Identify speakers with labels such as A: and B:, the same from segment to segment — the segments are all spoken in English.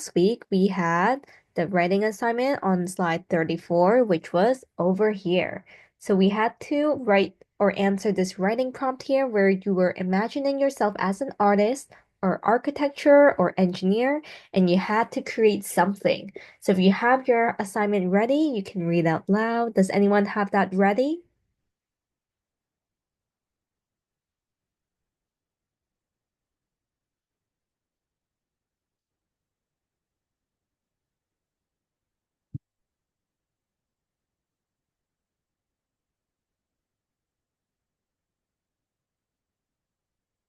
A: last week we had the writing assignment on slide 34, which was over here. So we had to write or answer this writing prompt here where you were imagining yourself as an artist or architecture or engineer, and you had to create something. So if you have your assignment ready, you can read out loud. Does anyone have that ready?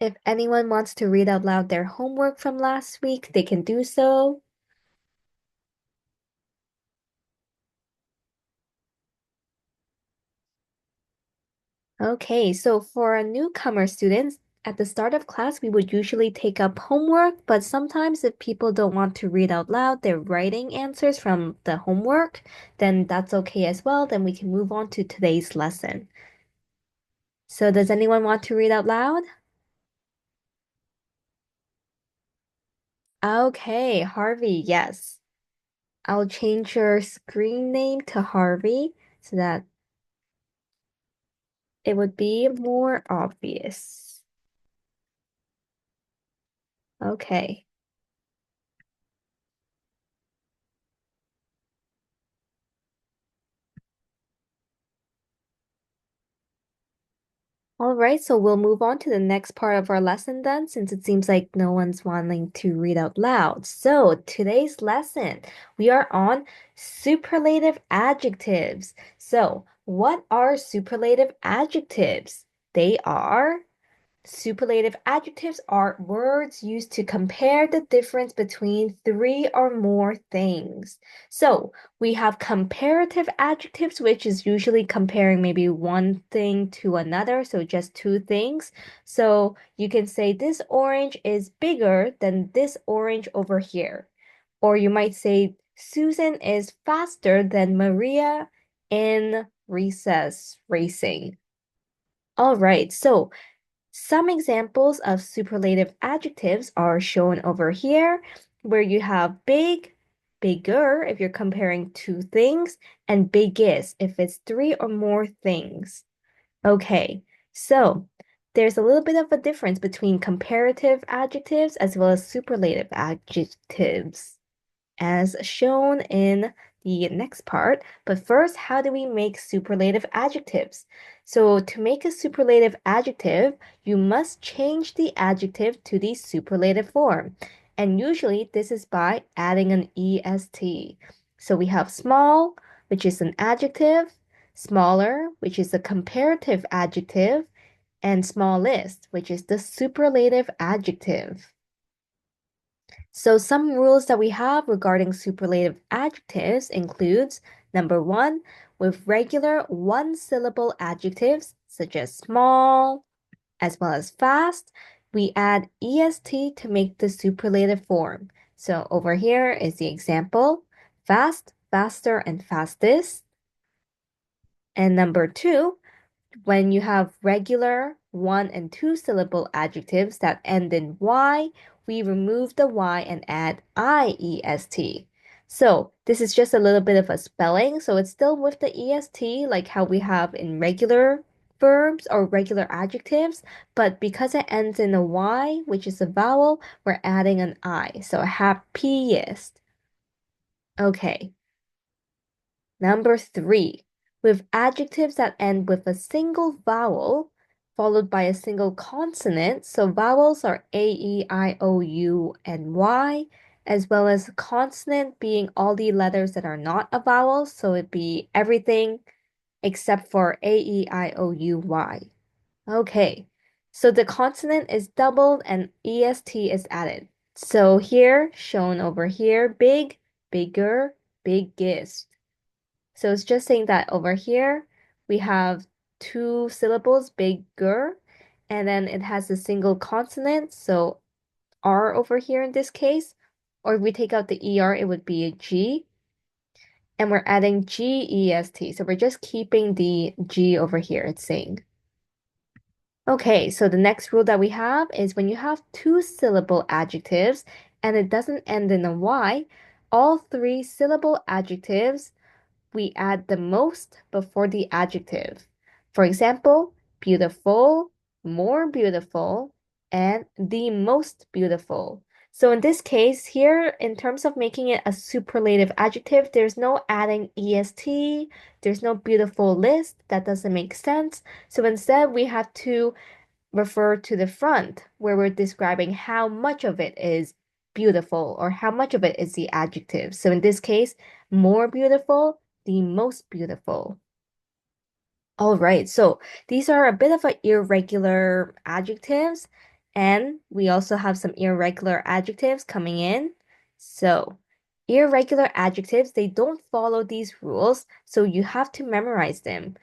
A: If anyone wants to read out loud their homework from last week, they can do so. Okay, so for newcomer students, at the start of class, we would usually take up homework, but sometimes if people don't want to read out loud their writing answers from the homework, then that's okay as well. Then we can move on to today's lesson. So does anyone want to read out loud? Okay, Harvey, yes. I'll change your screen name to Harvey so that it would be more obvious. Okay. All right, so we'll move on to the next part of our lesson then, since it seems like no one's wanting to read out loud. So today's lesson, we are on superlative adjectives. So what are superlative adjectives? They are Superlative adjectives are words used to compare the difference between three or more things. So we have comparative adjectives, which is usually comparing maybe one thing to another, so just two things. So you can say this orange is bigger than this orange over here. Or you might say Susan is faster than Maria in recess racing. All right, so some examples of superlative adjectives are shown over here, where you have big, bigger if you're comparing two things, and biggest if it's three or more things. Okay, so there's a little bit of a difference between comparative adjectives as well as superlative adjectives as shown in the next part. But first, how do we make superlative adjectives? So to make a superlative adjective, you must change the adjective to the superlative form. And usually this is by adding an est. So we have small, which is an adjective, smaller, which is a comparative adjective, and smallest, which is the superlative adjective. So some rules that we have regarding superlative adjectives includes number one, with regular one-syllable adjectives such as small as well as fast, we add est to make the superlative form. So over here is the example, fast, faster, and fastest. And number two, when you have regular one and two syllable adjectives that end in Y, we remove the Y and add IEST. So this is just a little bit of a spelling. So it's still with the EST, like how we have in regular verbs or regular adjectives, but because it ends in a Y, which is a vowel, we're adding an I. So happiest. Okay. Number three, with adjectives that end with a single vowel followed by a single consonant. So vowels are A, E, I, O, U, and Y, as well as consonant being all the letters that are not a vowel. So it'd be everything except for A, E, I, O, U, Y. Okay, so the consonant is doubled and EST is added. So here, shown over here, big, bigger, biggest. So it's just saying that over here we have two syllables, bigger, and then it has a single consonant, so R over here in this case. Or if we take out the ER, it would be a G. And we're adding GEST. So we're just keeping the G over here, it's saying. Okay, so the next rule that we have is when you have two syllable adjectives and it doesn't end in a Y, all three syllable adjectives, we add the most before the adjective. For example, beautiful, more beautiful, and the most beautiful. So in this case here, in terms of making it a superlative adjective, there's no adding est, there's no beautiful list, that doesn't make sense. So instead we have to refer to the front where we're describing how much of it is beautiful or how much of it is the adjective. So in this case, more beautiful, the most beautiful. All right, so these are a bit of irregular adjectives, and we also have some irregular adjectives coming in. So, irregular adjectives, they don't follow these rules, so you have to memorize them.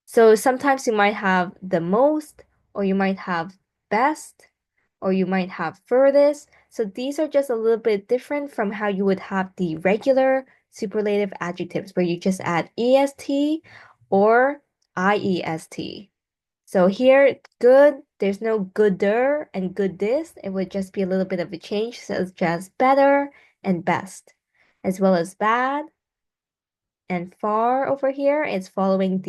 A: So sometimes you might have the most, or you might have best, or you might have furthest. So these are just a little bit different from how you would have the regular superlative adjectives where you just add est or iest. So here, good, there's no gooder and goodest. It would just be a little bit of a change, such as better and best, as well as bad and far over here. It's following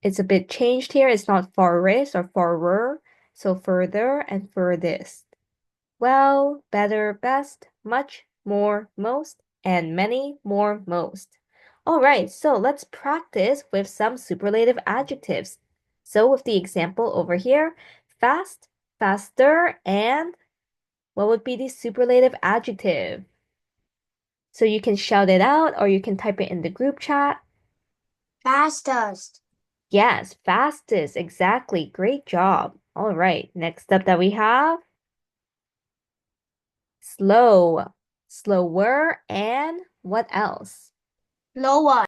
A: it's a bit changed here. It's not farthest or farer, so further and furthest. Well, better, best, much, more, most, and many, more, most. All right, so let's practice with some superlative adjectives. So with the example over here, fast, faster, and what would be the superlative adjective? So you can shout it out or you can type it in the group chat.
B: Fastest.
A: Yes, fastest, exactly. Great job. All right, next up that we have slow, slower, and what else?
B: Lower.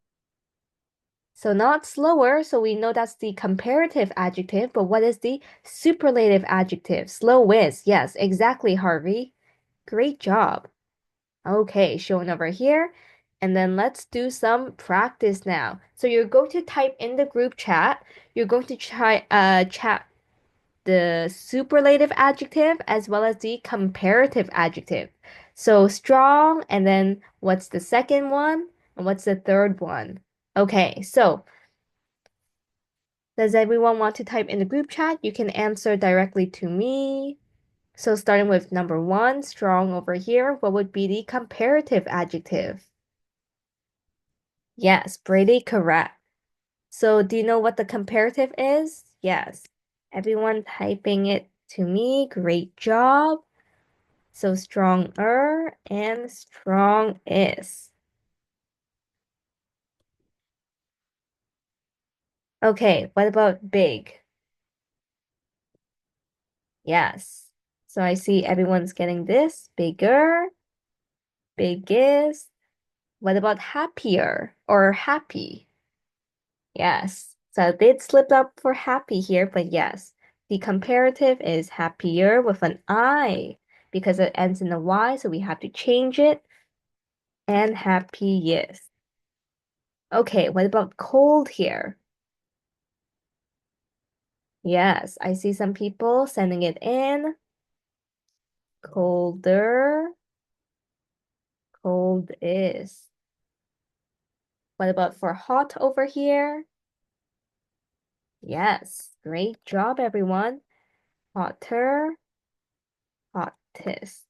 A: So not slower, so we know that's the comparative adjective, but what is the superlative adjective? Slowest. Yes, exactly, Harvey. Great job. Okay, showing over here. And then let's do some practice now. So you're going to type in the group chat. You're going to try chat the superlative adjective as well as the comparative adjective. So strong, and then what's the second one? And what's the third one? Okay, so does everyone want to type in the group chat? You can answer directly to me. So starting with number one, strong over here, what would be the comparative adjective? Yes, pretty correct. So do you know what the comparative is? Yes. Everyone typing it to me. Great job. So stronger and strong is. Okay, what about big? Yes. So I see everyone's getting this. Bigger, biggest. What about happier or happy? Yes. So I did slip up for happy here, but yes. The comparative is happier with an I because it ends in a Y, so we have to change it. And happiest. Okay, what about cold here? Yes, I see some people sending it in. Colder, cold is. What about for hot over here? Yes, great job, everyone. Hotter, hottest.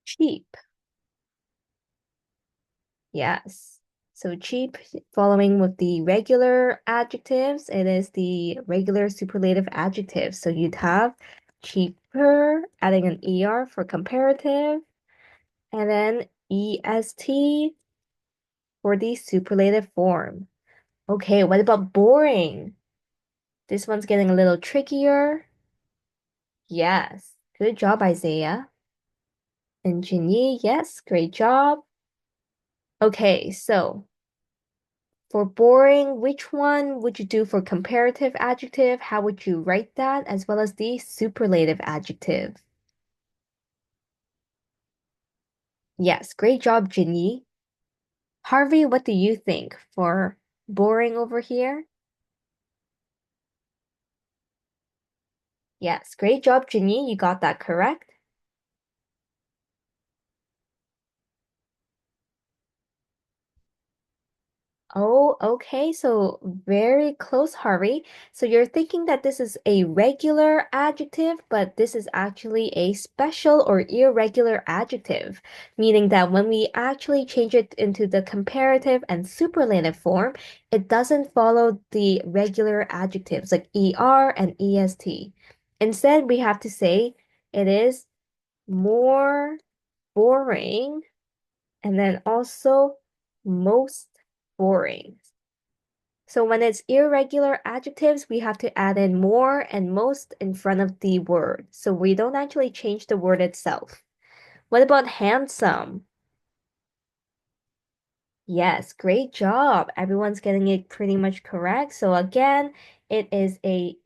A: Cheap, yes. So cheap, following with the regular adjectives, it is the regular superlative adjective. So you'd have cheaper, adding an ER for comparative, and then EST for the superlative form. Okay, what about boring? This one's getting a little trickier. Yes, good job, Isaiah. And Jinyi, yes, great job. Okay, so for boring, which one would you do for comparative adjective? How would you write that, as well as the superlative adjective? Yes, great job, Jinyi. Harvey, what do you think for? Boring over here? Yes, great job, Jinny. You got that correct. Oh, okay. So very close, Harvey. So you're thinking that this is a regular adjective, but this is actually a special or irregular adjective, meaning that when we actually change it into the comparative and superlative form, it doesn't follow the regular adjectives like er and est. Instead, we have to say it is more boring and then also most boring. So when it's irregular adjectives, we have to add in more and most in front of the word. So we don't actually change the word itself. What about handsome? Yes, great job. Everyone's getting it pretty much correct. So again, it's an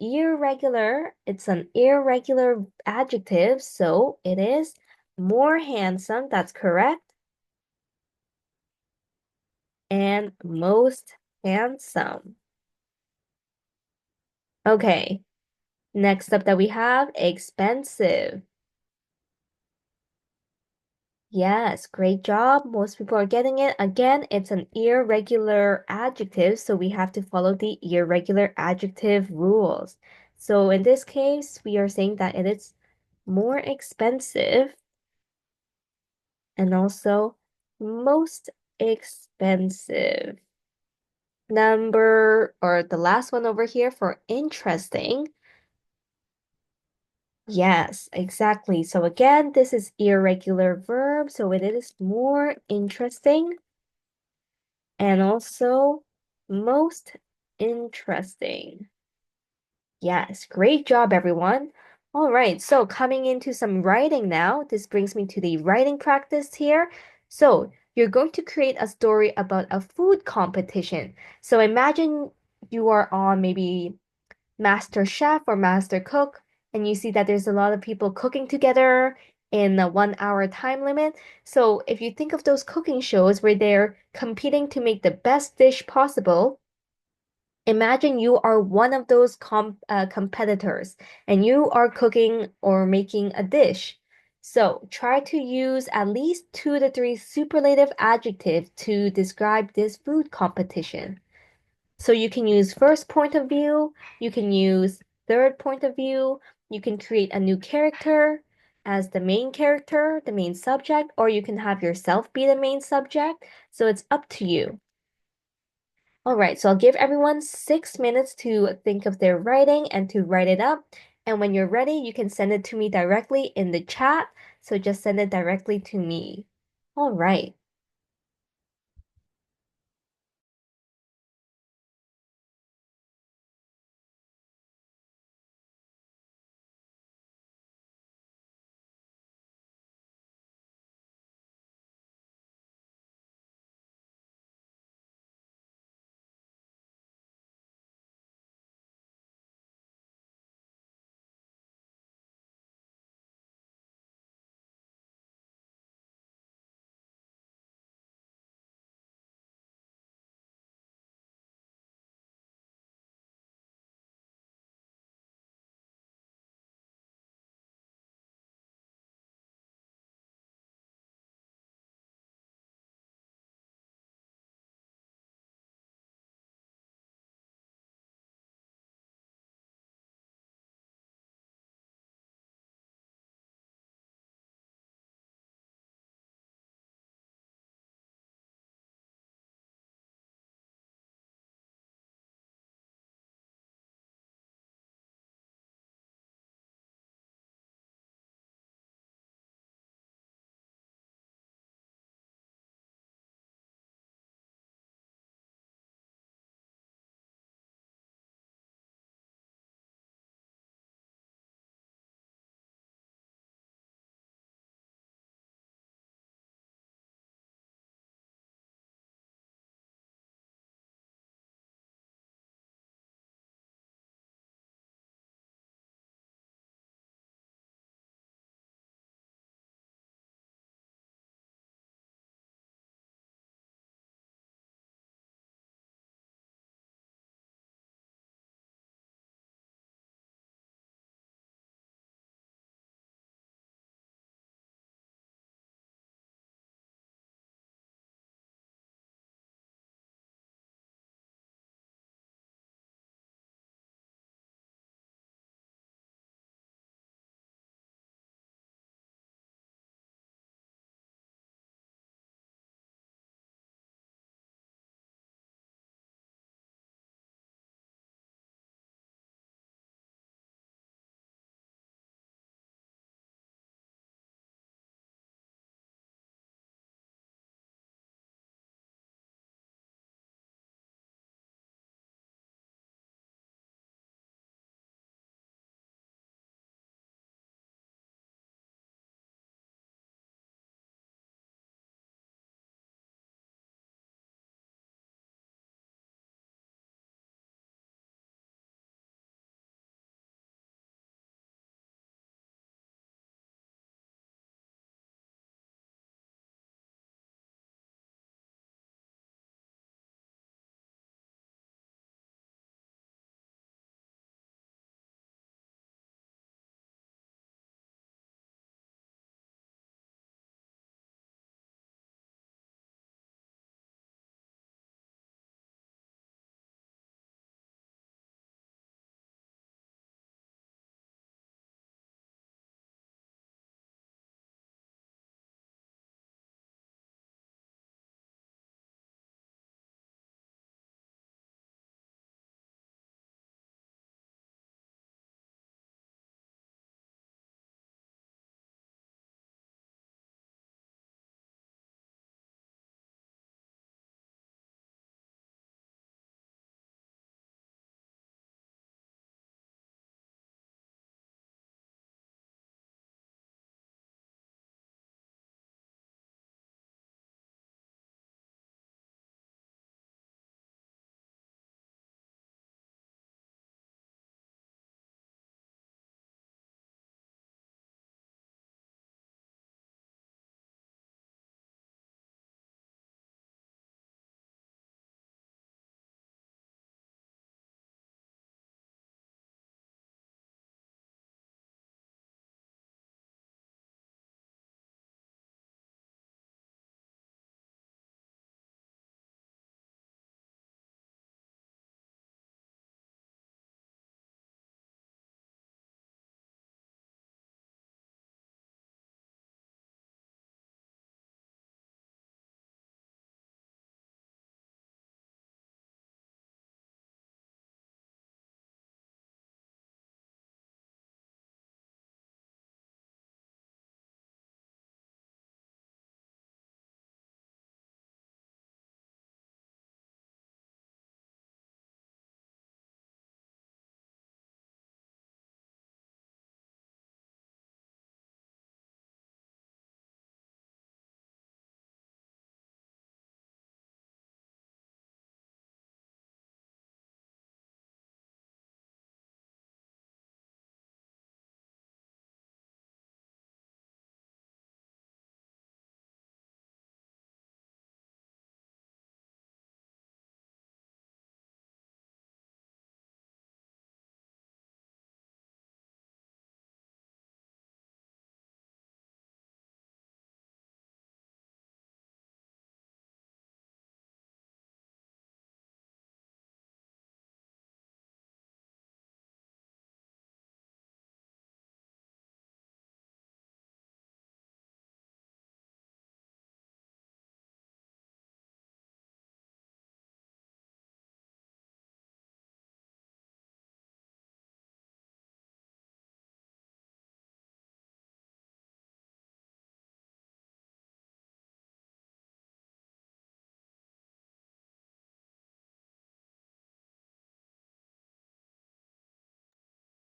A: irregular adjective, so it is more handsome, that's correct, and most handsome. Okay, next up that we have expensive. Yes, great job. Most people are getting it. Again, it's an irregular adjective, so we have to follow the irregular adjective rules. So in this case, we are saying that it is more expensive and also most expensive. Number or the last one over here for interesting. Yes, exactly. So again, this is irregular verb, so it is more interesting and also most interesting. Yes, great job, everyone. All right, so coming into some writing now. This brings me to the writing practice here. So you're going to create a story about a food competition. So imagine you are on maybe Master Chef or Master Cook, and you see that there's a lot of people cooking together in a 1 hour time limit. So if you think of those cooking shows where they're competing to make the best dish possible, imagine you are one of those competitors and you are cooking or making a dish. So try to use at least 2 to 3 superlative adjectives to describe this food competition. So you can use first point of view, you can use third point of view, you can create a new character as the main character, the main subject, or you can have yourself be the main subject. So it's up to you. All right, so I'll give everyone 6 minutes to think of their writing and to write it up. And when you're ready, you can send it to me directly in the chat. So just send it directly to me. All right.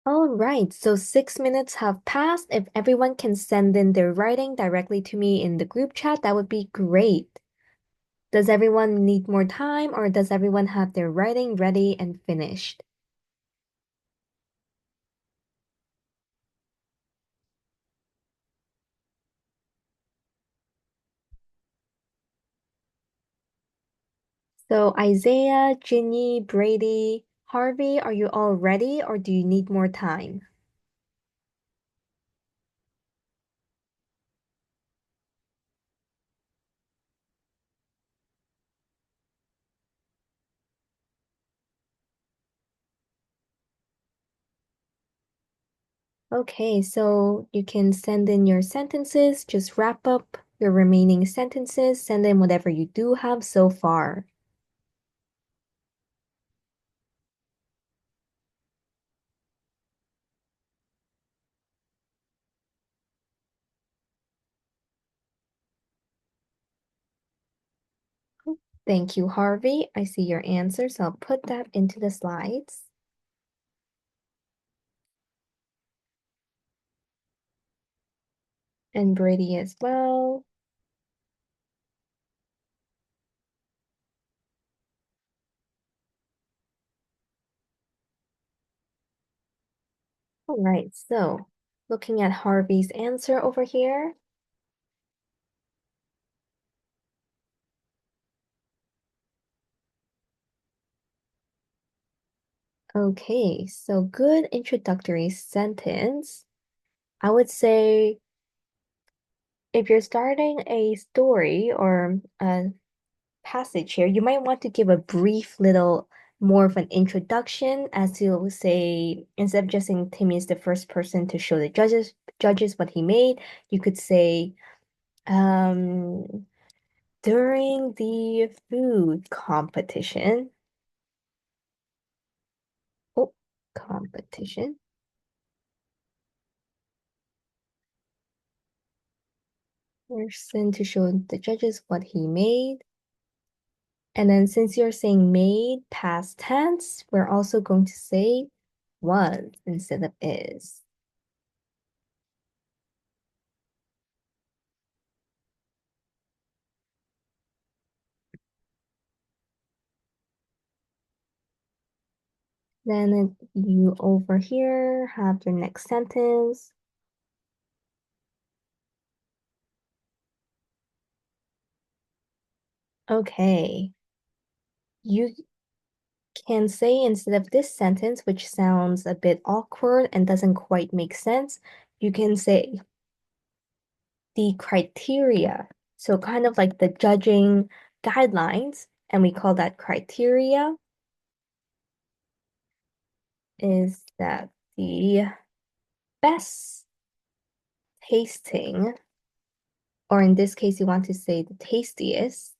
A: All right, so 6 minutes have passed. If everyone can send in their writing directly to me in the group chat, that would be great. Does everyone need more time or does everyone have their writing ready and finished? So Isaiah, Ginny, Brady, Harvey, are you all ready or do you need more time? Okay, so you can send in your sentences, just wrap up your remaining sentences, send in whatever you do have so far. Thank you, Harvey. I see your answers. I'll put that into the slides. And Brady as well. All right, so looking at Harvey's answer over here. Okay, so good introductory sentence. I would say if you're starting a story or a passage here, you might want to give a brief little more of an introduction as to say, instead of just saying Timmy is the first person to show the judges what he made, you could say, during the food competition, oh, competition, person to show the judges what he made. And then since you're saying made past tense, we're also going to say was instead of is. Then you over here have your next sentence. Okay. You can say instead of this sentence, which sounds a bit awkward and doesn't quite make sense, you can say the criteria. So kind of like the judging guidelines, and we call that criteria, is that the best tasting, or in this case, you want to say the tastiest,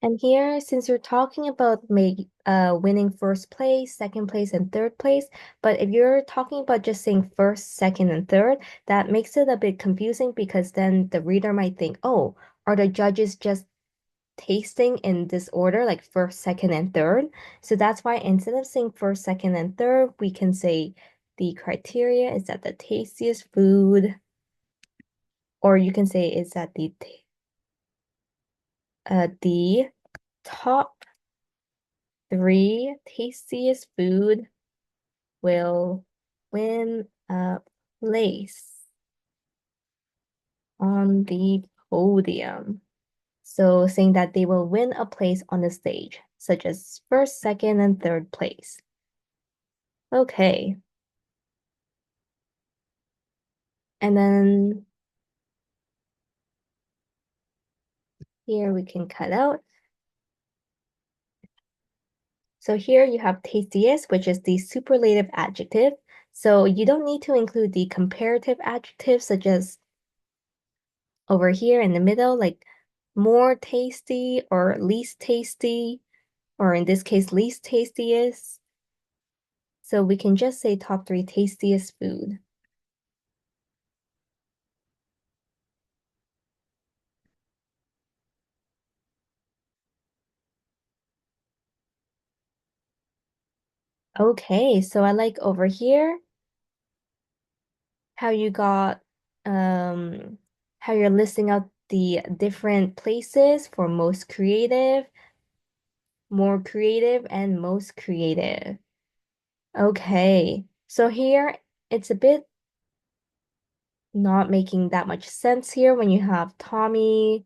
A: and here, since you're talking about winning first place, second place, and third place, but if you're talking about just saying first, second, and third, that makes it a bit confusing because then the reader might think, oh, are the judges just tasting in this order, like first, second, and third? So that's why instead of saying first, second, and third, we can say the criteria is that the tastiest food, or you can say is that the top three tastiest food will win a place on the podium. So saying that they will win a place on the stage, such as first, second, and third place. Okay. And then here we can cut out. So here you have tastiest, which is the superlative adjective. So you don't need to include the comparative adjectives such as over here in the middle, like more tasty or least tasty. or in this case, least tastiest. So we can just say top three tastiest food. Okay, so I like over here how you got how you're listing out the different places for most creative, more creative, and most creative. Okay, so here it's a bit not making that much sense here when you have Tommy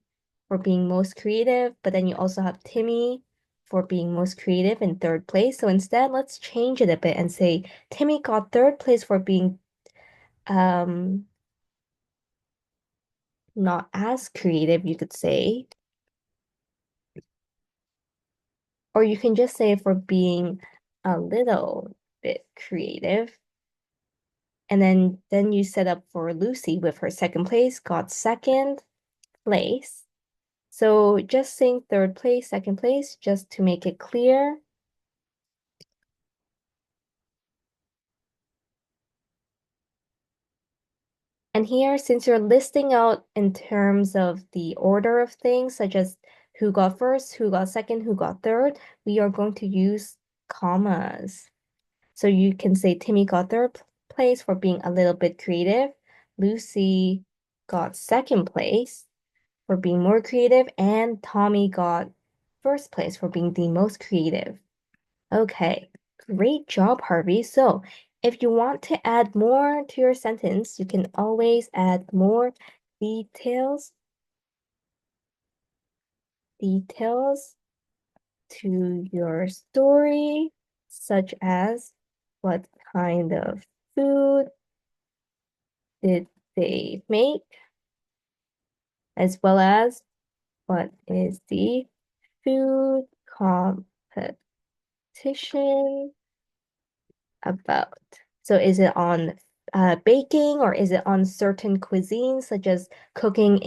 A: for being most creative, but then you also have Timmy for being most creative in third place. So instead, let's change it a bit and say Timmy got third place for being um not as creative, you could say. Or you can just say for being a little bit creative. And then you set up for Lucy with her second place, got second place. So just saying third place, second place, just to make it clear. And here, since you're listing out in terms of the order of things, such as who got first, who got second, who got third, we are going to use commas. So you can say Timmy got third place for being a little bit creative. Lucy got second place for being more creative, and Tommy got first place for being the most creative. Okay, great job, Harvey. So if you want to add more to your sentence, you can always add more details, details to your story, such as what kind of food did they make, as well as what is the food competition about. So is it on baking, or is it on certain cuisines such as cooking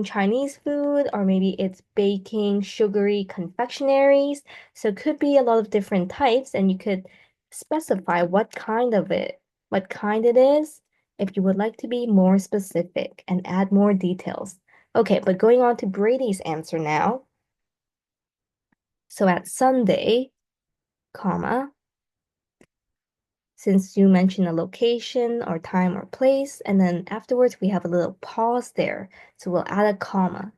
A: Chinese food, or maybe it's baking sugary confectionaries. So it could be a lot of different types, and you could specify what kind it is, if you would like to be more specific and add more details. Okay, but going on to Brady's answer now. So at Sunday, comma, since you mentioned a location or time or place, and then afterwards we have a little pause there. So we'll add a comma.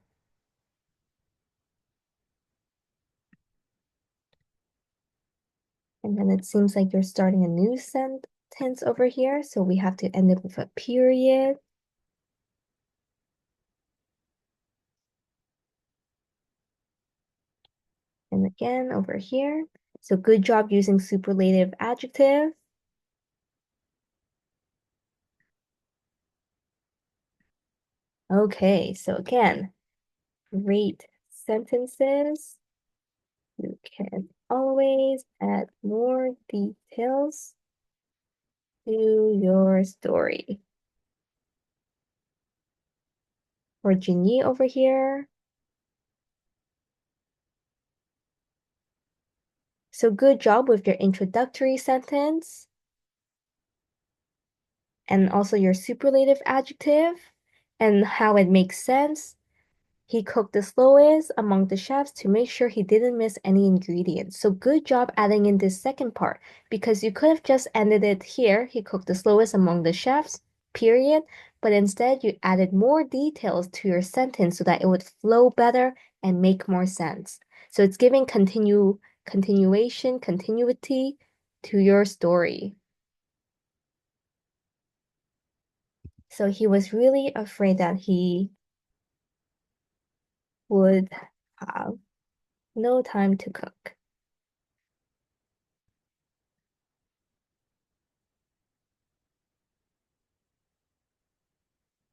A: And then it seems like you're starting a new sentence over here. So we have to end it with a period. And again over here. So good job using superlative adjective. Okay, so again, great sentences. You can always add more details to your story. For Jinyi over here. So good job with your introductory sentence and also your superlative adjective and how it makes sense. He cooked the slowest among the chefs to make sure he didn't miss any ingredients. So good job adding in this second part, because you could have just ended it here. He cooked the slowest among the chefs, period. But instead you added more details to your sentence so that it would flow better and make more sense. So it's giving continuation, continuity to your story. So he was really afraid that he would have no time to cook.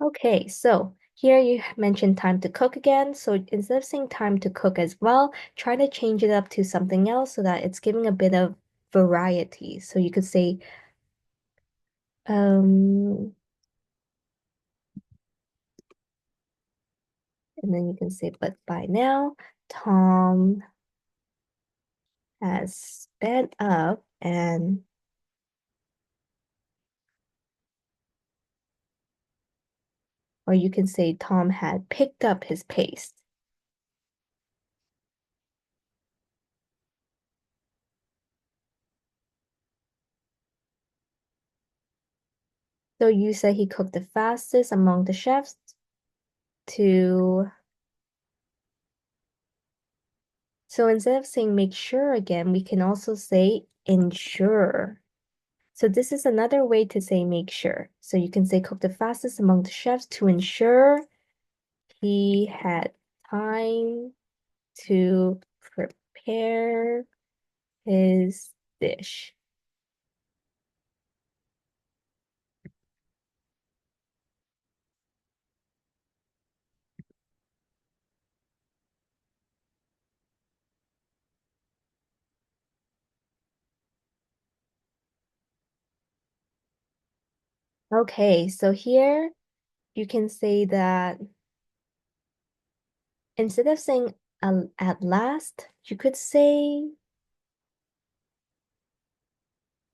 A: Okay, so here you mentioned time to cook again. So instead of saying time to cook as well, try to change it up to something else so that it's giving a bit of variety. So you could say, um, and then you can say, but by now, Tom has sped up and or you can say Tom had picked up his pace. So you said he cooked the fastest among the chefs to so instead of saying make sure again, we can also say ensure. So this is another way to say make sure. So you can say cook the fastest among the chefs to ensure he had time to prepare his dish. Okay, so here you can say that instead of saying at last, you could say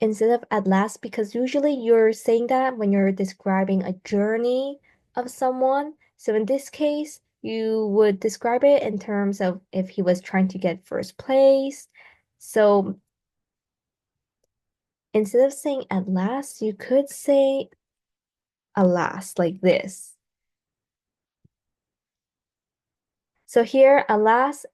A: instead of at last, because usually you're saying that when you're describing a journey of someone. So in this case, you would describe it in terms of if he was trying to get first place. So instead of saying at last, you could say alas, like this. So here, alas,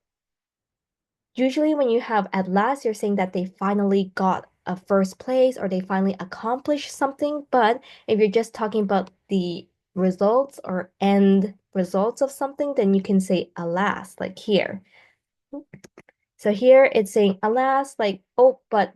A: usually when you have at last, you're saying that they finally got a first place or they finally accomplished something. But if you're just talking about the results or end results of something, then you can say alas, like here. So here it's saying alas, like, oh, but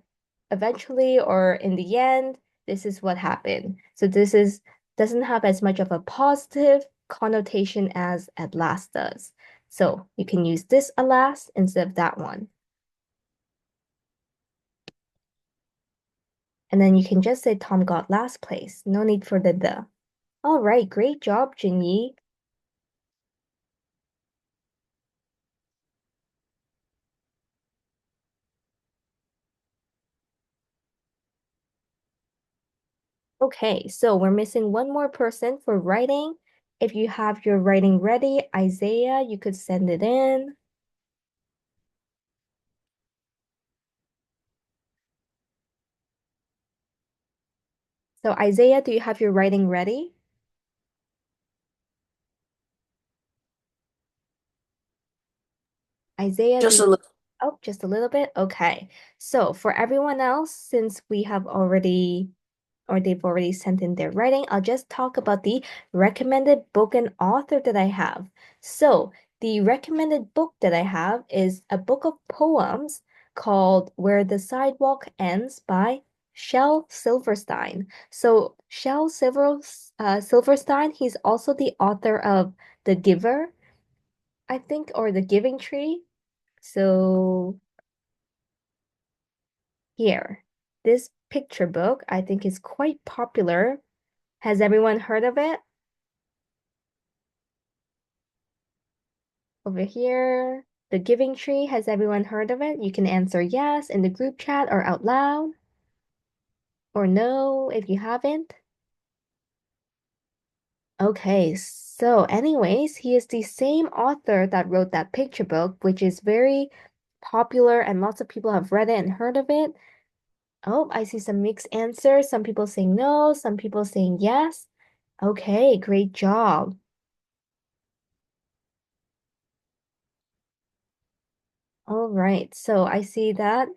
A: eventually or in the end, this is what happened. So this is doesn't have as much of a positive connotation as at last does. So you can use this alas instead of that one. And then you can just say Tom got last place. No need for the. All right, great job, Jinyi. Okay, so we're missing one more person for writing. If you have your writing ready, Isaiah, you could send it in. So Isaiah, do you have your writing ready? Isaiah, do
B: Just
A: you...
B: a little.
A: Oh, just a little bit? Okay. So for everyone else, since we have already or they've already sent in their writing, I'll just talk about the recommended book and author that I have. So, the recommended book that I have is a book of poems called Where the Sidewalk Ends by Shel Silverstein. So, Silverstein, he's also the author of The Giver, I think, or The Giving Tree. So, here, this picture book I think is quite popular. Has everyone heard of it? Over here, the Giving Tree. Has everyone heard of it? You can answer yes in the group chat or out loud, or no if you haven't. Okay, so anyways, he is the same author that wrote that picture book, which is very popular and lots of people have read it and heard of it. Oh, I see some mixed answers. Some people saying no, some people saying yes. Okay, great job. All right, so I see that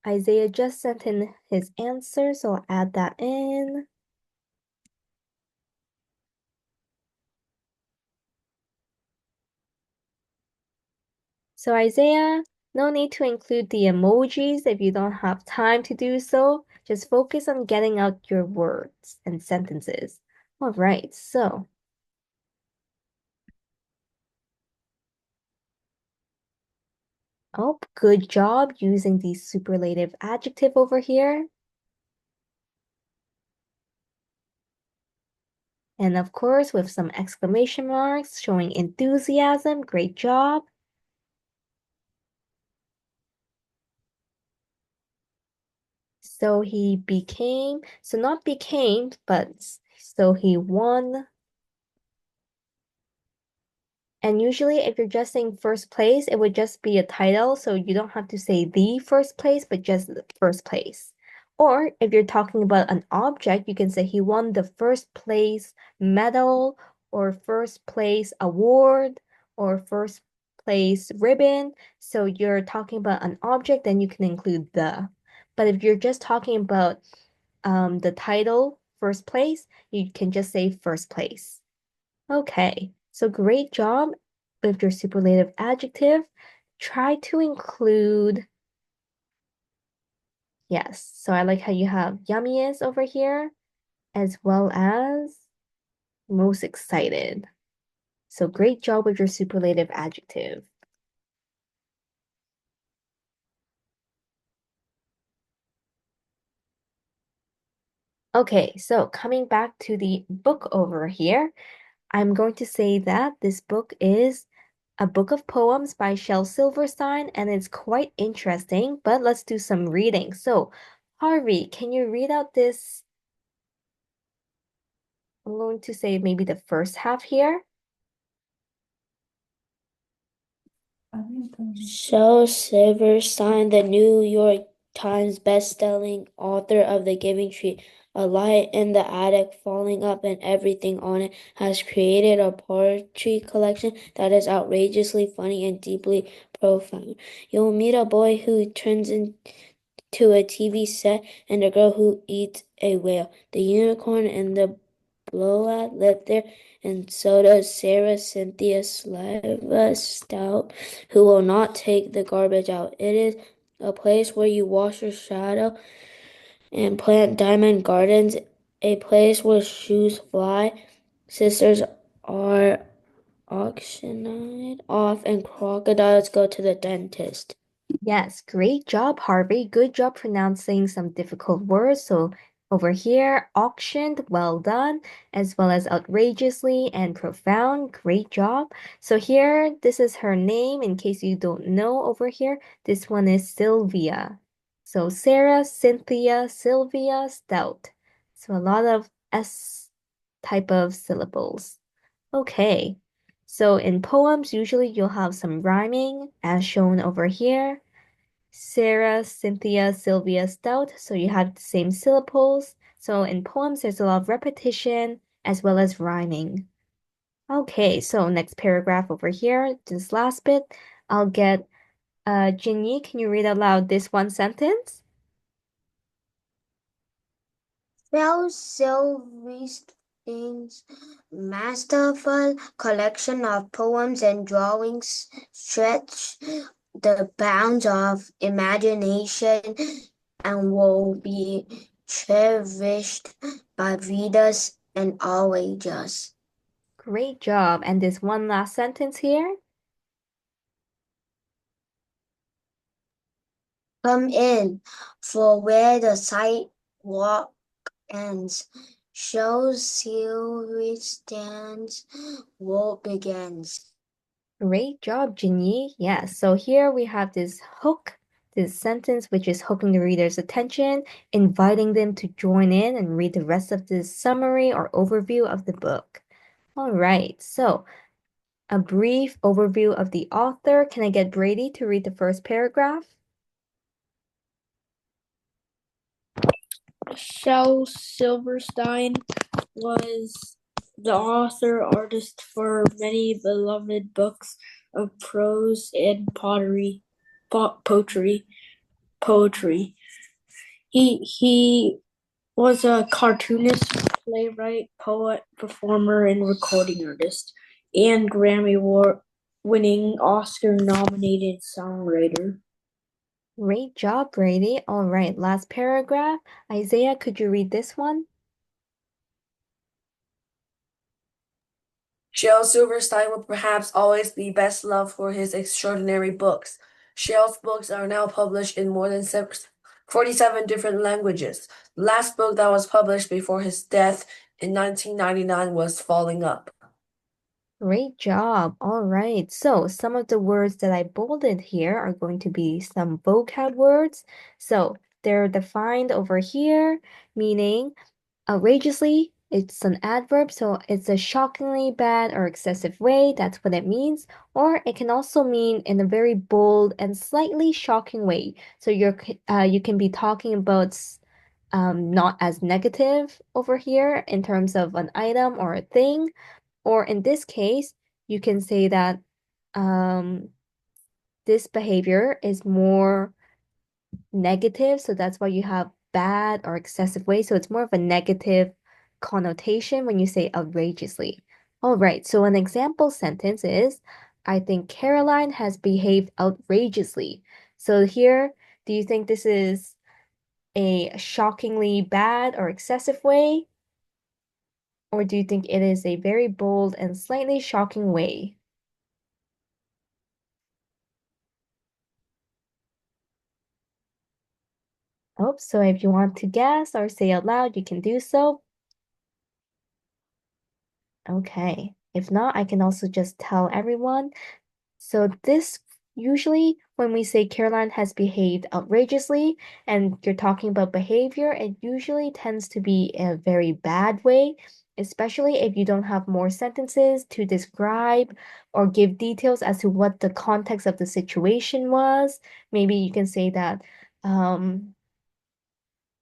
A: Isaiah just sent in his answer, so I'll add that in. So Isaiah, no need to include the emojis if you don't have time to do so. Just focus on getting out your words and sentences. All right, so, oh, good job using the superlative adjective over here. And of course, with some exclamation marks showing enthusiasm. Great job. So he became, so not became, but so he won. And usually, if you're just saying first place, it would just be a title. So you don't have to say the first place, but just the first place. Or if you're talking about an object, you can say he won the first place medal, or first place award, or first place ribbon. So you're talking about an object, then you can include the. But if you're just talking about the title, first place, you can just say first place. Okay, so great job with your superlative adjective. Try to include, yes, so I like how you have yummiest over here, as well as most excited. So great job with your superlative adjective. Okay, so coming back to the book over here, I'm going to say that this book is a book of poems by Shel Silverstein, and it's quite interesting, but let's do some reading. So, Harvey, can you read out this? I'm going to say maybe the first half here.
C: Shel Silverstein, the New York Times best-selling author of The Giving Tree, A Light in the Attic, Falling Up and Everything on It, has created a poetry collection that is outrageously funny and deeply profound. You'll meet a boy who turns into a TV set and a girl who eats a whale. The unicorn and the blowout live there, and so does Sarah Cynthia Slava Stout, who will not take the garbage out. It is a place where you wash your shadow and plant diamond gardens, a place where shoes fly, sisters are auctioned off, and crocodiles go to the dentist.
A: Yes, great job, Harvey. Good job pronouncing some difficult words. So over here, auctioned, well done, as well as outrageously and profound. Great job. So here, this is her name. In case you don't know over here, this one is Sylvia. So Sarah, Cynthia, Sylvia, Stout. So a lot of S type of syllables. Okay. So in poems, usually you'll have some rhyming, as shown over here. Sarah, Cynthia, Sylvia, Stout. So you have the same syllables. So in poems, there's a lot of repetition as well as rhyming. Okay, so next paragraph over here, this last bit, I'll get Jinyi, can you read aloud this one sentence?
B: Shel Silverstein's masterful collection of poems and drawings stretch the bounds of imagination and will be cherished by readers and all ages.
A: Great job. And this one last sentence here.
B: Come in, for where the sidewalk ends, shows Silverstein's world begins.
A: Great job, Jinyi. Yes, so here we have this hook, this sentence, which is hooking the reader's attention, inviting them to join in and read the rest of this summary or overview of the book. All right, so a brief overview of the author. Can I get Brady to read the first paragraph?
C: Shel Silverstein was the author artist for many beloved books of prose and poetry. He was a cartoonist, playwright, poet, performer, and recording artist, and Grammy Award winning Oscar nominated songwriter.
A: Great job, Brady. All right, last paragraph. Isaiah, could you read this one?
D: Shel Silverstein will perhaps always be best loved for his extraordinary books. Shel's books are now published in more than 47 different languages. The last book that was published before his death in 1999 was Falling Up.
A: Great job. All right. So some of the words that I bolded here are going to be some vocab words. So they're defined over here, meaning outrageously, it's an adverb, so it's a shockingly bad or excessive way. That's what it means. Or it can also mean in a very bold and slightly shocking way. So you can be talking about not as negative over here in terms of an item or a thing. Or in this case, you can say that um, this behavior is more negative, so that's why you have bad or excessive way. So it's more of a negative connotation when you say outrageously. All right, so an example sentence is, I think Caroline has behaved outrageously. So here, do you think this is a shockingly bad or excessive way? Or do you think it is a very bold and slightly shocking way? Oh, so if you want to guess or say out loud, you can do so. Okay. If not, I can also just tell everyone. So this usually when we say Caroline has behaved outrageously and you're talking about behavior, it usually tends to be a very bad way, especially if you don't have more sentences to describe or give details as to what the context of the situation was. Maybe you can say that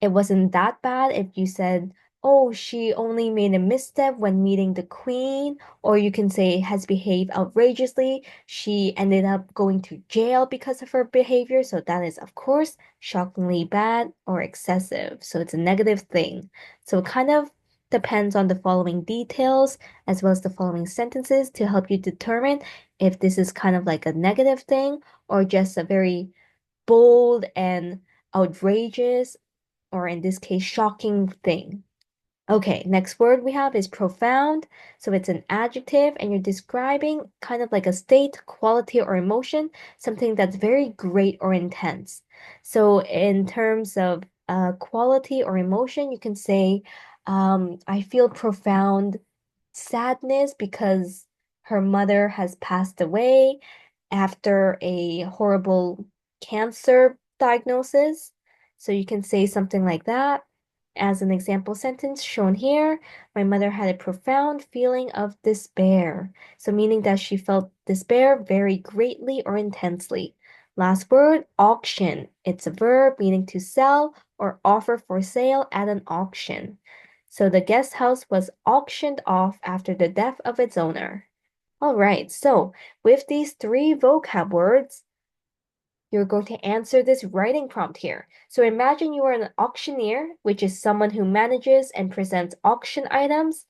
A: it wasn't that bad if you said, oh, she only made a misstep when meeting the queen, or you can say has behaved outrageously. She ended up going to jail because of her behavior. So that is, of course, shockingly bad or excessive. So it's a negative thing. So it kind of depends on the following details as well as the following sentences to help you determine if this is kind of like a negative thing or just a very bold and outrageous or in this case, shocking thing. Okay, next word we have is profound. So it's an adjective and you're describing kind of like a state, quality, or emotion, something that's very great or intense. So in terms of quality or emotion, you can say, I feel profound sadness because her mother has passed away after a horrible cancer diagnosis. So you can say something like that. As an example sentence shown here, my mother had a profound feeling of despair. So meaning that she felt despair very greatly or intensely. Last word, auction. It's a verb meaning to sell or offer for sale at an auction. So the guest house was auctioned off after the death of its owner. All right, so with these three vocab words, you're going to answer this writing prompt here. So imagine you are an auctioneer, which is someone who manages and presents auction items.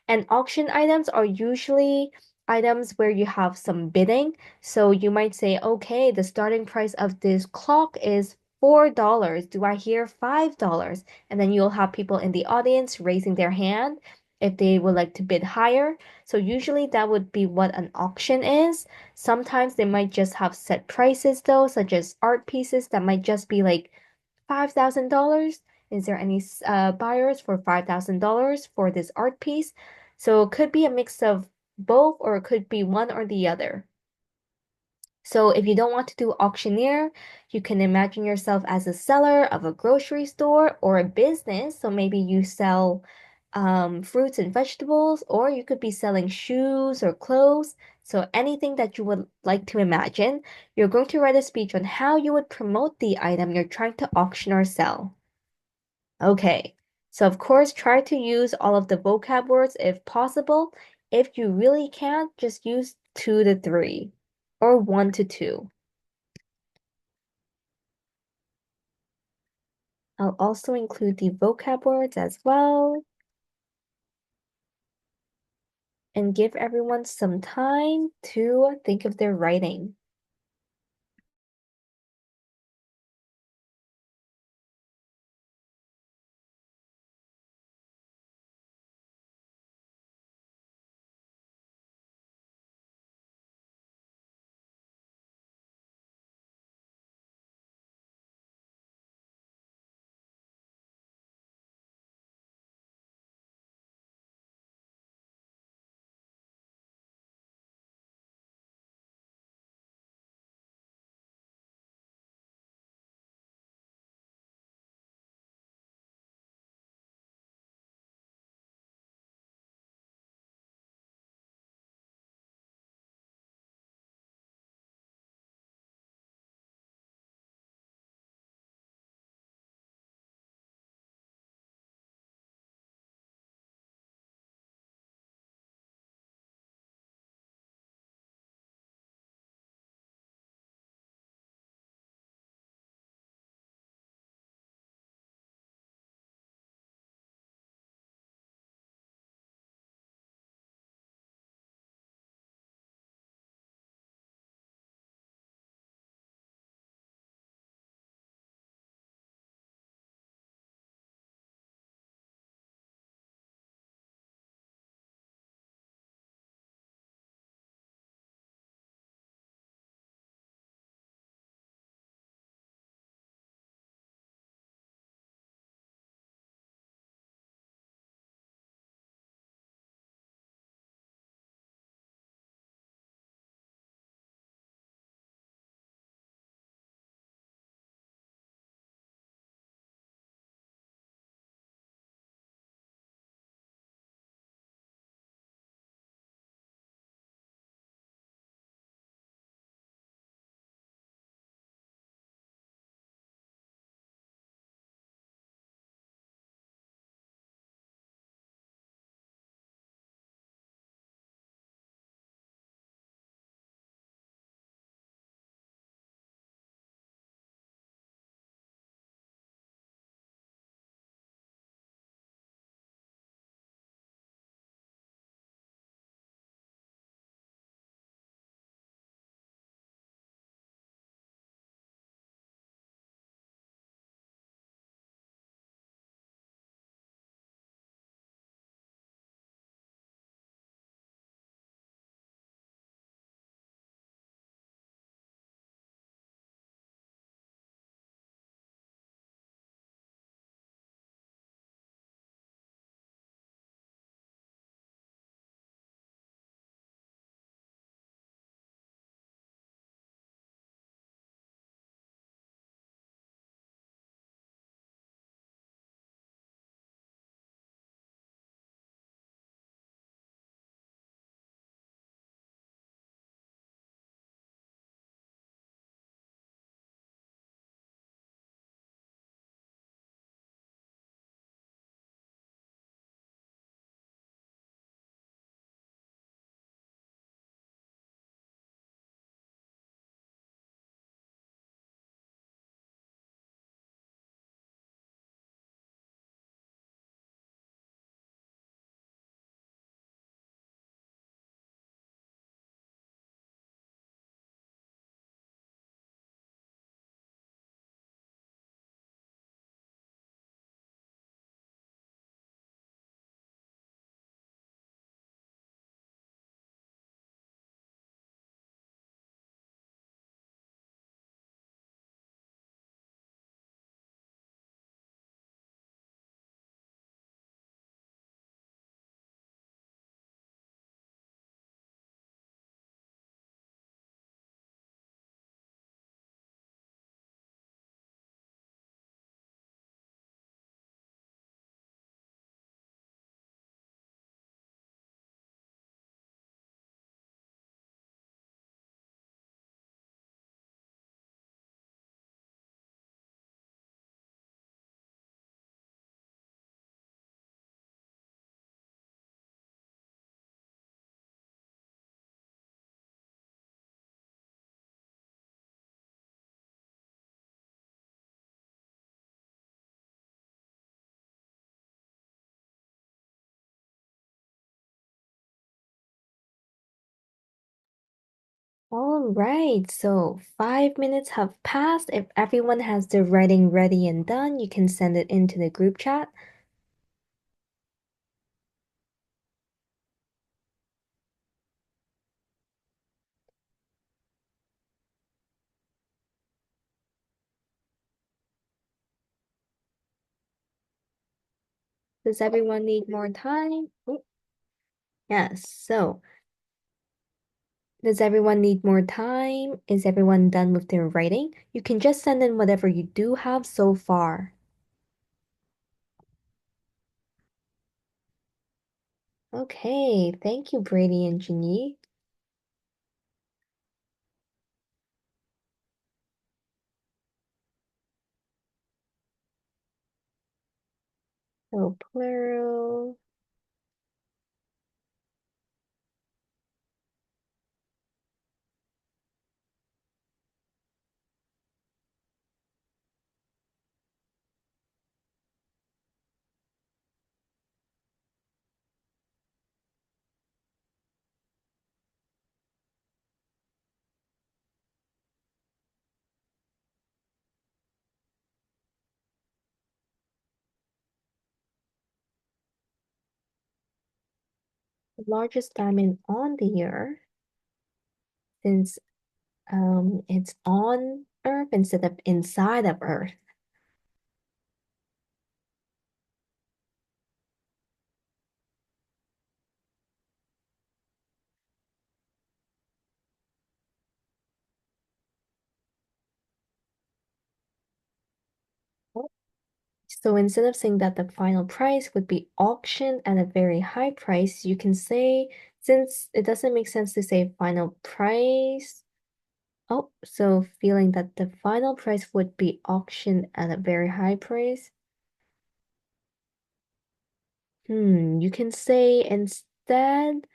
A: And auction items are usually items where you have some bidding. So you might say, okay, the starting price of this clock is $4. Do I hear $5? And then you'll have people in the audience raising their hand if they would like to bid higher. So usually that would be what an auction is. Sometimes they might just have set prices though, such as art pieces that might just be like $5,000. Is there any buyers for $5,000 for this art piece? So it could be a mix of both or it could be one or the other. So if you don't want to do auctioneer, you can imagine yourself as a seller of a grocery store or a business. So maybe you sell fruits and vegetables, or you could be selling shoes or clothes. So anything that you would like to imagine, you're going to write a speech on how you would promote the item you're trying to auction or sell. Okay, so of course, try to use all of the vocab words if possible. If you really can't, just use 2 to 3 or 1 to 2. I'll also include the vocab words as well and give everyone some time to think of their writing. All right, so 5 minutes have passed. If everyone has their writing ready and done, you can send it into the group chat. Does everyone need more time? Oh, yes, so does everyone need more time? Is everyone done with their writing? You can just send in whatever you do have so far. Okay, thank you, Brady and Janine. So plural. The largest diamond on the earth, since it's on Earth instead of inside of Earth. So instead of saying that the final price would be auctioned at a very high price, you can say, since it doesn't make sense to say final price. Oh, so feeling that the final price would be auctioned at a very high price. You can say instead,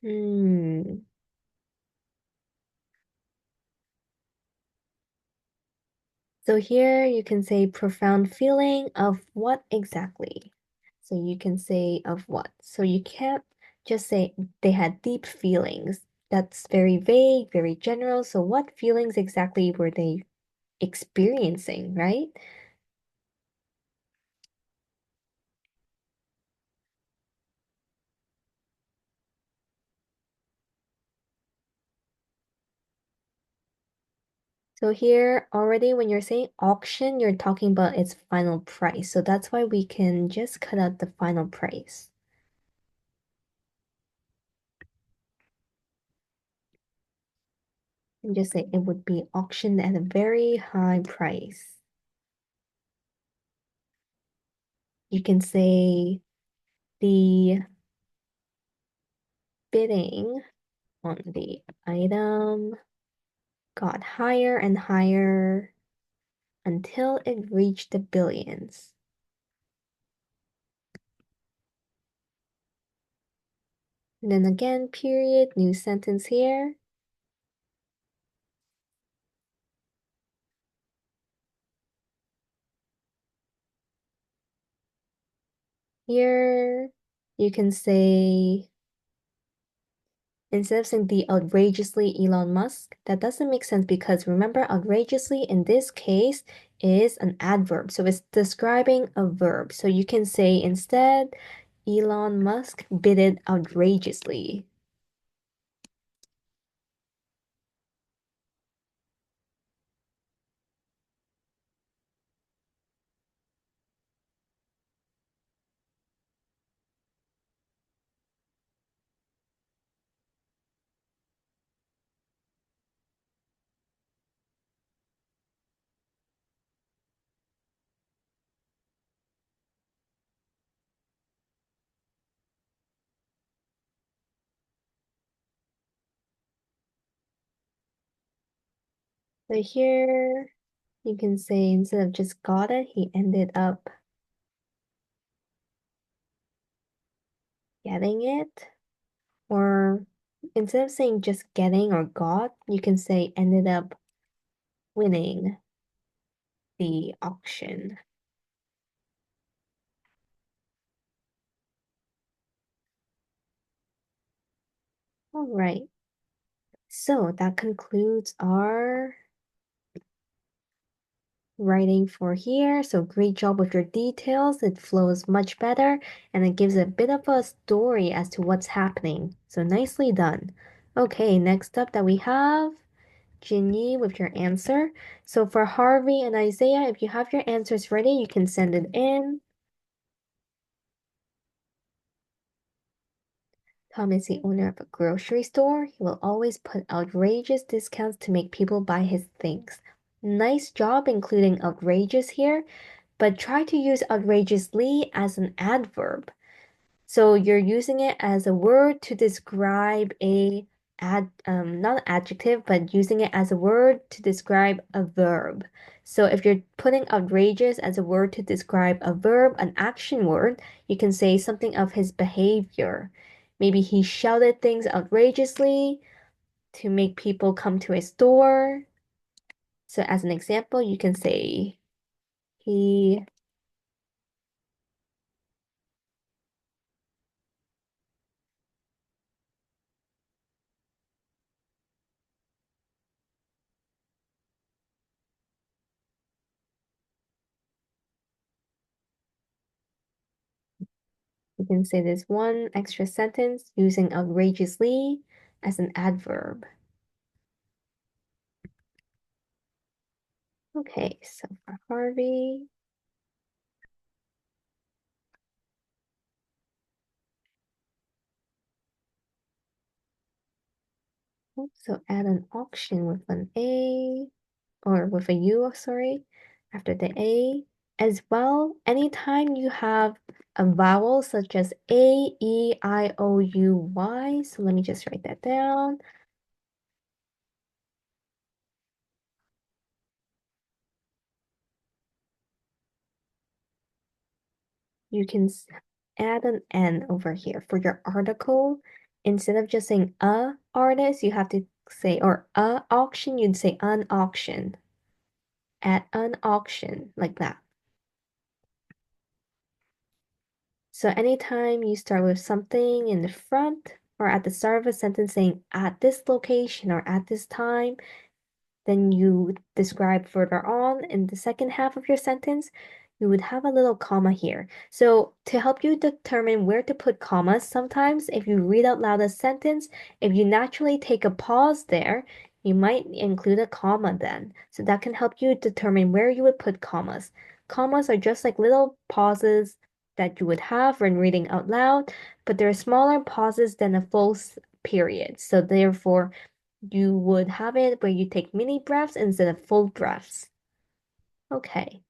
A: hmm. So here you can say profound feeling of what exactly? So you can say of what? So you can't just say they had deep feelings. That's very vague, very general. So what feelings exactly were they experiencing, right? So here already when you're saying auction, you're talking about its final price. So that's why we can just cut out the final price and just say it would be auctioned at a very high price. You can say the bidding on the item got higher and higher until it reached the billions. And then again, period, new sentence here. Here, you can say, instead of saying the outrageously Elon Musk, that doesn't make sense because remember, outrageously in this case is an adverb. So it's describing a verb. So you can say instead, Elon Musk bidded outrageously. So here you can say instead of just got it, he ended up getting it. Or instead of saying just getting or got, you can say ended up winning the auction. All right. So that concludes our writing for here. So great job with your details. It flows much better and it gives a bit of a story as to what's happening. So nicely done. Okay, next up that we have Ginny with your answer. So for Harvey and Isaiah, if you have your answers ready, you can send it in. Tom is the owner of a grocery store. He will always put outrageous discounts to make people buy his things. Nice job including outrageous here, but try to use outrageously as an adverb. So you're using it as a word to describe not an adjective, but using it as a word to describe a verb. So if you're putting outrageous as a word to describe a verb, an action word, you can say something of his behavior. Maybe he shouted things outrageously to make people come to his store. So as an example, you can say he You can say this one extra sentence using outrageously as an adverb. Okay, so for Harvey, so add an auction with an A or with a U, sorry, after the A. As well, anytime you have a vowel such as A, E, I, O, U, Y, so let me just write that down. You can add an N over here for your article. Instead of just saying a artist, you have to say, or a auction, you'd say an auction. At an auction, like that. So anytime you start with something in the front or at the start of a sentence saying at this location or at this time, then you describe further on in the second half of your sentence, you would have a little comma here. So to help you determine where to put commas, sometimes if you read out loud a sentence, if you naturally take a pause there, you might include a comma then. So that can help you determine where you would put commas. Commas are just like little pauses that you would have when reading out loud, but they're smaller pauses than a full period. So therefore, you would have it where you take mini breaths instead of full breaths. Okay.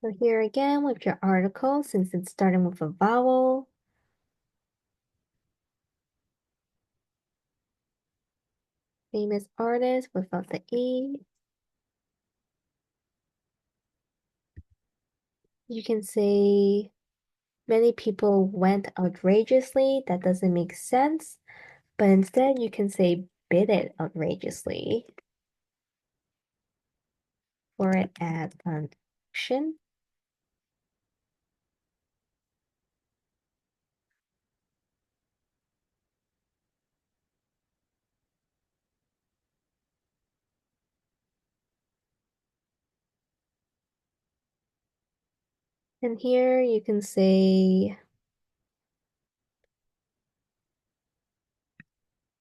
A: So here again with your article, since it's starting with a vowel, famous artist without the E. You can say many people went outrageously. That doesn't make sense. But instead you can say bid it outrageously for it as an action. And here you can say,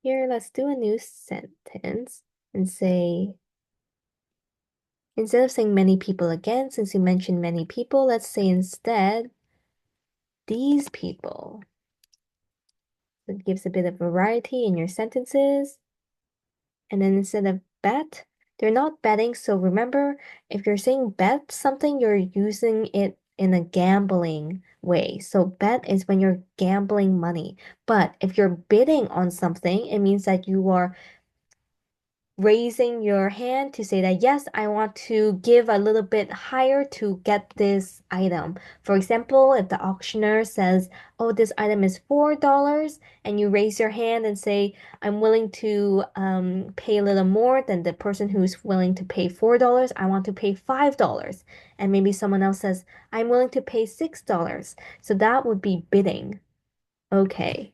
A: here, let's do a new sentence and say, instead of saying many people again, since you mentioned many people, let's say instead, these people. It gives a bit of variety in your sentences. And then instead of bet, they're not betting. So remember, if you're saying bet something, you're using it in a gambling way. So bet is when you're gambling money. But if you're bidding on something, it means that you are raising your hand to say that, yes, I want to give a little bit higher to get this item. For example, if the auctioneer says, oh, this item is $4, and you raise your hand and say, I'm willing to pay a little more than the person who's willing to pay $4, I want to pay $5. And maybe someone else says, I'm willing to pay $6. So that would be bidding. Okay.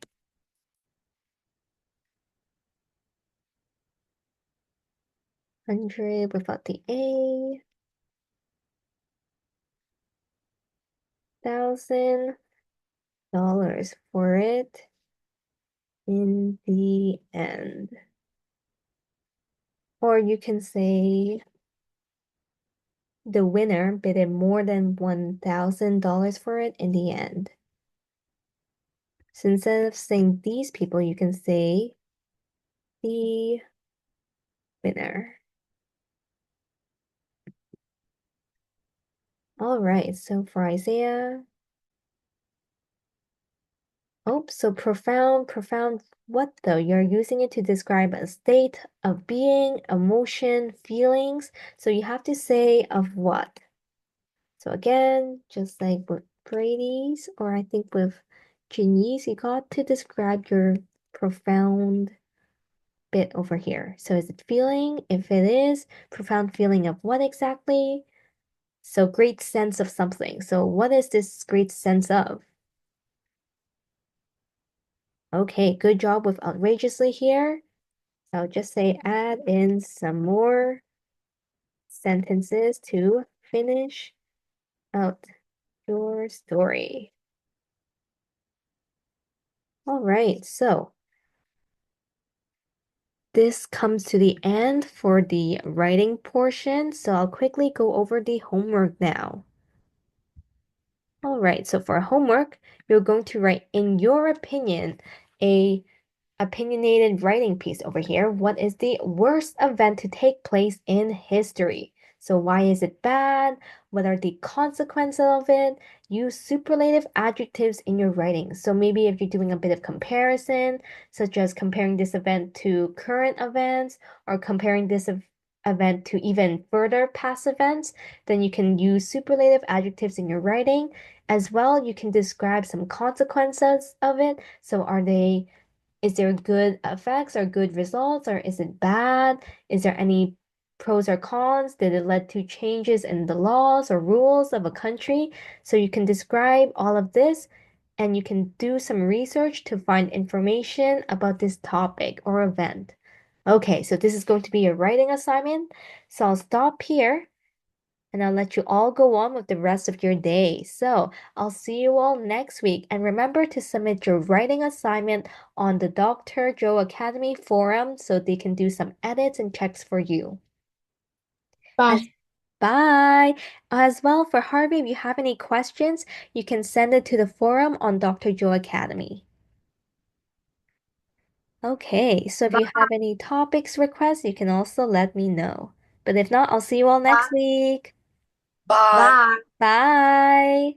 A: 100 without the A. 1,000 dollars for it in the end. Or you can say the winner bid more than $1,000 for it in the end. So instead of saying these people, you can say the winner. All right, so for Isaiah, oh, so profound what though? You're using it to describe a state of being, emotion, feelings. So you have to say of what? So again, just like with Brady's, or I think with Janice, you got to describe your profound bit over here. So is it feeling? If it is, profound feeling of what exactly? So great sense of something. So what is this great sense of? Okay, good job with outrageously here. So I'll just say add in some more sentences to finish out your story. All right, so this comes to the end for the writing portion, so I'll quickly go over the homework now. All right, so for homework, you're going to write, in your opinion, a opinionated writing piece over here. What is the worst event to take place in history? So why is it bad? What are the consequences of it? Use superlative adjectives in your writing. So maybe if you're doing a bit of comparison, such as comparing this event to current events or comparing this event to even further past events, then you can use superlative adjectives in your writing. As well, you can describe some consequences of it. So is there good effects or good results, or is it bad? Is there any pros or cons? Did it lead to changes in the laws or rules of a country? So you can describe all of this and you can do some research to find information about this topic or event. Okay, so this is going to be your writing assignment. So I'll stop here and I'll let you all go on with the rest of your day. So I'll see you all next week. And remember to submit your writing assignment on the Dr. Joe Academy forum so they can do some edits and checks for you.
C: Bye.
A: As Bye. As well, for Harvey, if you have any questions, you can send it to the forum on Dr. Joe Academy. Okay, so if you have any topics requests, you can also let me know. But if not, I'll see you all next week.
D: Bye.
B: Bye.
A: Bye.